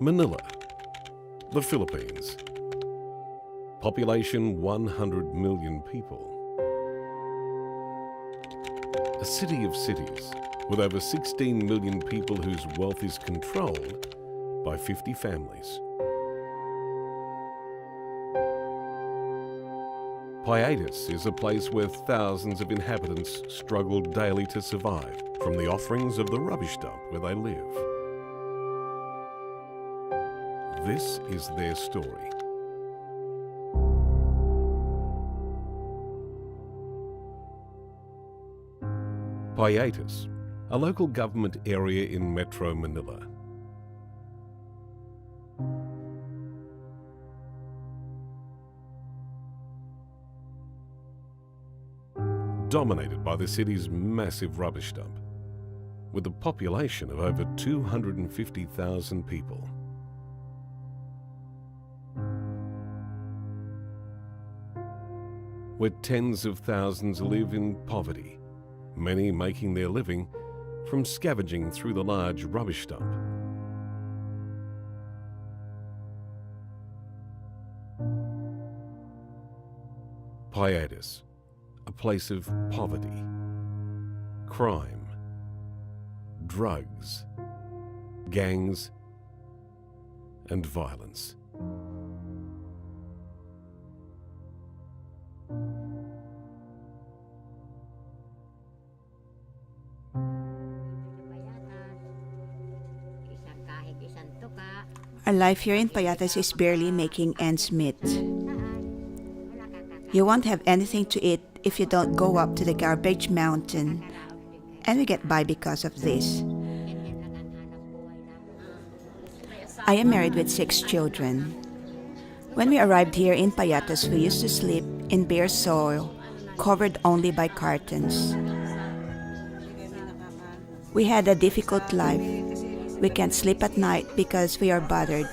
Manila, the Philippines. Population 100 million people. A city of cities with over 16 million people whose wealth is controlled by 50 families. Payatas is a place where thousands of inhabitants struggle daily to survive from the offerings of the rubbish dump where they live. This is their story. Payatas, a local government area in Metro Manila. Dominated by the city's massive rubbish dump, with a population of over 250,000 people. Where tens of thousands live in poverty, many making their living from scavenging through the large rubbish dump. Payatas, a place of poverty, crime, drugs, gangs, and violence. Our life here in Payatas is barely making ends meet. You won't have anything to eat if you don't go up to the garbage mountain, and we get by because of this. I am married with 6 children. When we arrived here in Payatas, we used to sleep in bare soil, covered only by cartons. We had a difficult life. We can't sleep at night because we are bothered.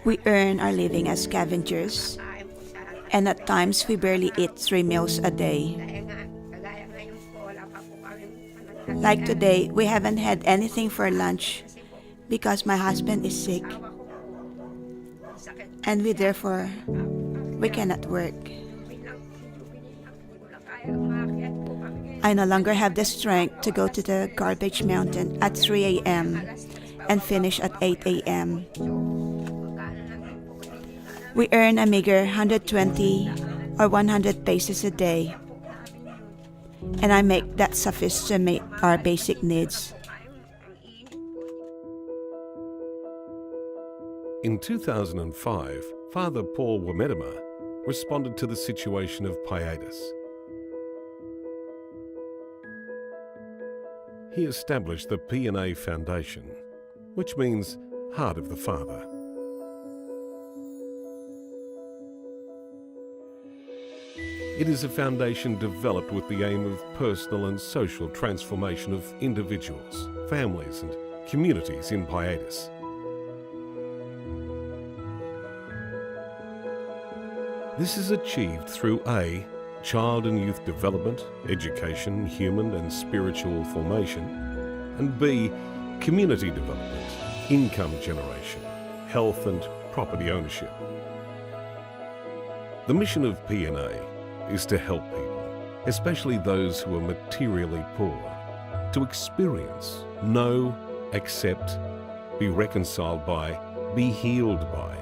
We earn our living as scavengers, and at times we barely eat 3 meals a day. Like today, we haven't had anything for lunch because my husband is sick, and we cannot work. I no longer have the strength to go to the garbage mountain at 3 a.m. and finish at 8 a.m. We earn a meager 120 or 100 pesos a day, and I make that suffice to meet our basic needs. In 2005, Father Paul Wamedima responded to the situation of Payatas. He established the PNA Foundation, which means Heart of the Father. It is a foundation developed with the aim of personal and social transformation of individuals, families and communities in Payatas. This is achieved through A, child and youth development, education, human and spiritual formation, and B, community development, income generation, health and property ownership. The mission of PNA is to help people, especially those who are materially poor, to experience, know, accept, be reconciled by, be healed by,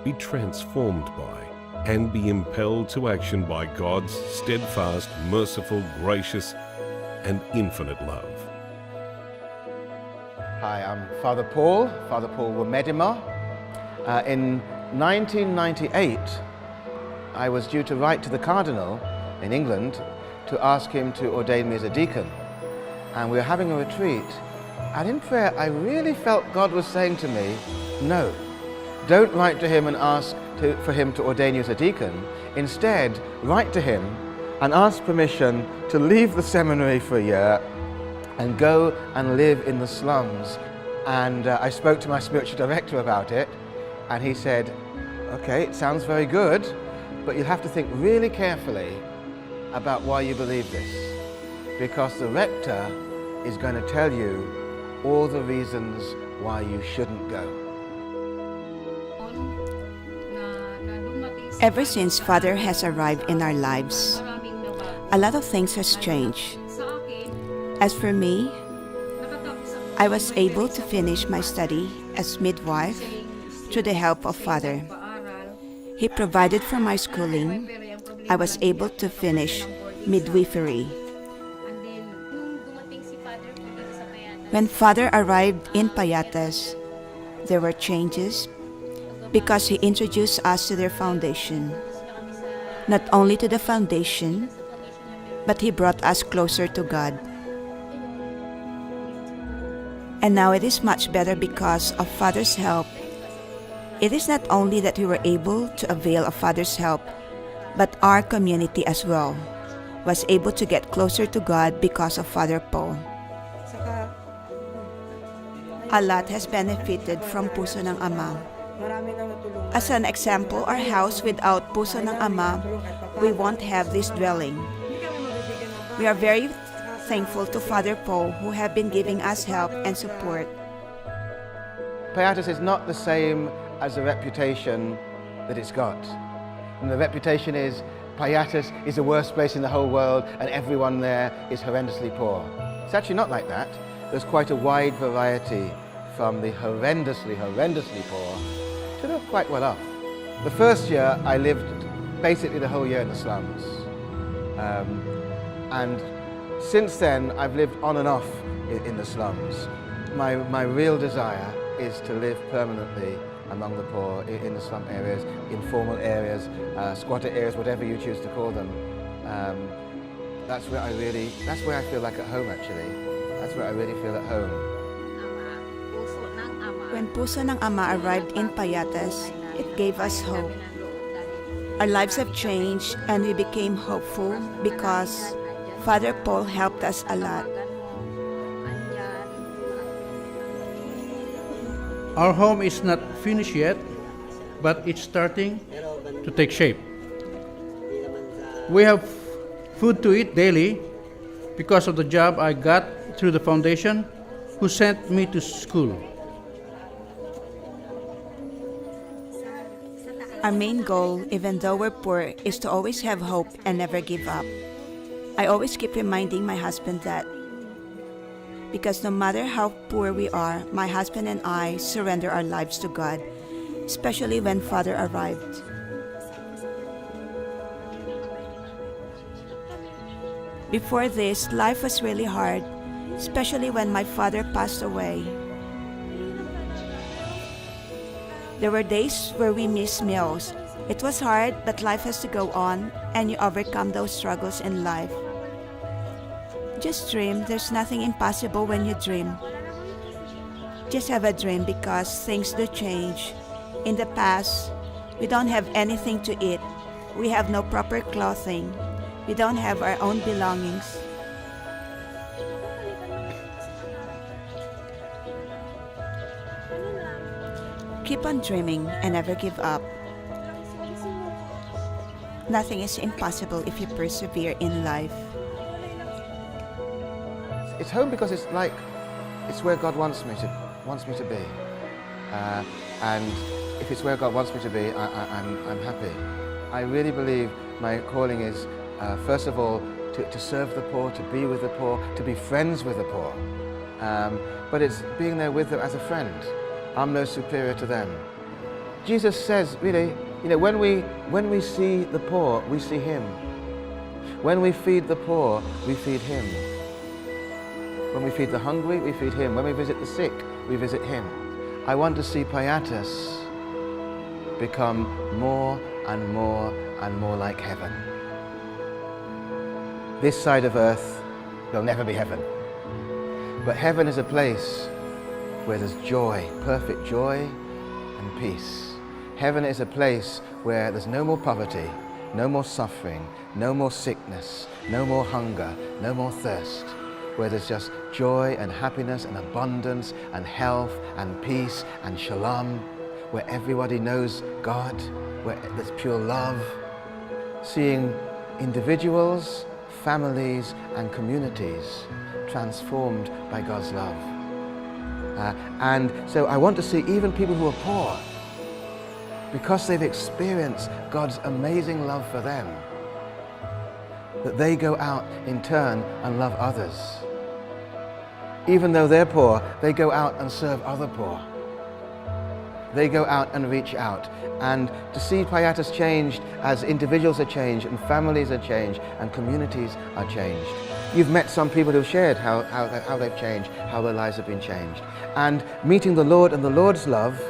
be transformed by, and be impelled to action by God's steadfast, merciful, gracious, and infinite love. Hi, I'm Father Paul Wamedima. In 1998, I was due to write to the Cardinal in England to ask him to ordain me as a deacon. And we were having a retreat, and in prayer I really felt God was saying to me, no, don't write to him and ask for him to ordain you as a deacon. Instead, write to him and ask permission to leave the seminary for a year and go and live in the slums. And I spoke to my spiritual director about it, and he said, okay, it sounds very good, but you'll have to think really carefully about why you believe this, because the rector is going to tell you all the reasons why you shouldn't go. Ever since Father has arrived in our lives, a lot of things has changed. As for me, I was able to finish my study as midwife through the help of Father. He provided for my schooling. I was able to finish midwifery. When Father arrived in Payatas, there were changes because he introduced us to their foundation. Not only to the foundation, but he brought us closer to God. And now it is much better because of Father's help. It is not only that we were able to avail of Father's help, but our community as well was able to get closer to God because of Father Paul. A lot has benefited from Puso ng Ama. As an example, our house without Puso ng Ama, we won't have this dwelling. We are very thankful to Father Paul who have been giving us help and support. Payatas is not the same as the reputation that it's got. And the reputation is Payatas is the worst place in the whole world and everyone there is horrendously poor. It's actually not like that. There's quite a wide variety from the horrendously poor to the quite well off. The first year I lived basically the whole year in the slums. And since then I've lived on and off in the slums. My real desire is to live permanently among the poor in the slum areas, informal areas, squatter areas, whatever you choose to call them. That's where I feel like at home actually. That's where I really feel at home. When Puso ng Ama arrived in Payatas, it gave us hope. Our lives have changed and we became hopeful because Father Paul helped us a lot. Our home is not finished yet, but it's starting to take shape. We have food to eat daily because of the job I got through the foundation who sent me to school. Our main goal, even though we're poor, is to always have hope and never give up. I always keep reminding my husband that because no matter how poor we are, my husband and I surrender our lives to God, especially when Father arrived. Before this, life was really hard, especially when my father passed away. There were days where we missed meals. It was hard, but life has to go on, and you overcome those struggles in life. Just dream. There's nothing impossible when you dream. Just have a dream because things do change. In the past, we don't have anything to eat. We have no proper clothing. We don't have our own belongings. Keep on dreaming and never give up. Nothing is impossible if you persevere in life. It's home because it's where God wants me to be. And if it's where God wants me to be, I'm happy. I really believe my calling is, first of all, to serve the poor, to be with the poor, to be friends with the poor. But it's being there with them as a friend. I'm no superior to them. Jesus says, really, when we see the poor, we see Him. When we feed the poor, we feed Him. When we feed the hungry, we feed Him. When we visit the sick, we visit Him. I want to see Payatas become more and more and more like heaven. This side of earth will never be heaven. But heaven is a place where there's joy, perfect joy and peace. Heaven is a place where there's no more poverty, no more suffering, no more sickness, no more hunger, no more thirst. Where there's just joy and happiness and abundance and health and peace and shalom, where everybody knows God, where there's pure love. Seeing individuals, families and communities transformed by God's love. And so I want to see even people who are poor, because they've experienced God's amazing love for them, that they go out in turn and love others. Even though they're poor, they go out and serve other poor. They go out and reach out. And to see Payatas changed as individuals are changed and families are changed and communities are changed. You've met some people who've shared how they've changed, how their lives have been changed. And meeting the Lord and the Lord's love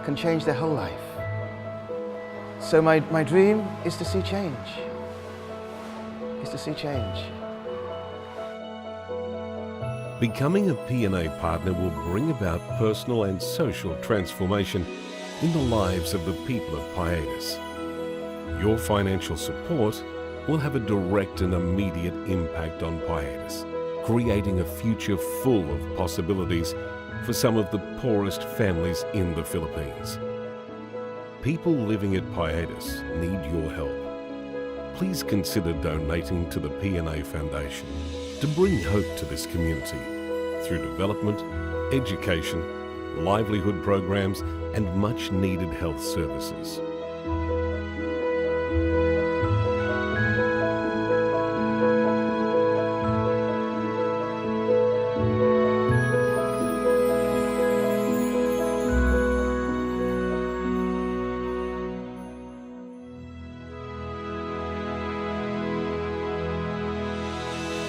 can change their whole life. So my dream is to see change. Is to see change. Becoming a PNA partner will bring about personal and social transformation in the lives of the people of Payatas. Your financial support will have a direct and immediate impact on Payatas, creating a future full of possibilities for some of the poorest families in the Philippines. People living at Payatas need your help. Please consider donating to the PNA Foundation to bring hope to this community through development, education, livelihood programs and much needed health services.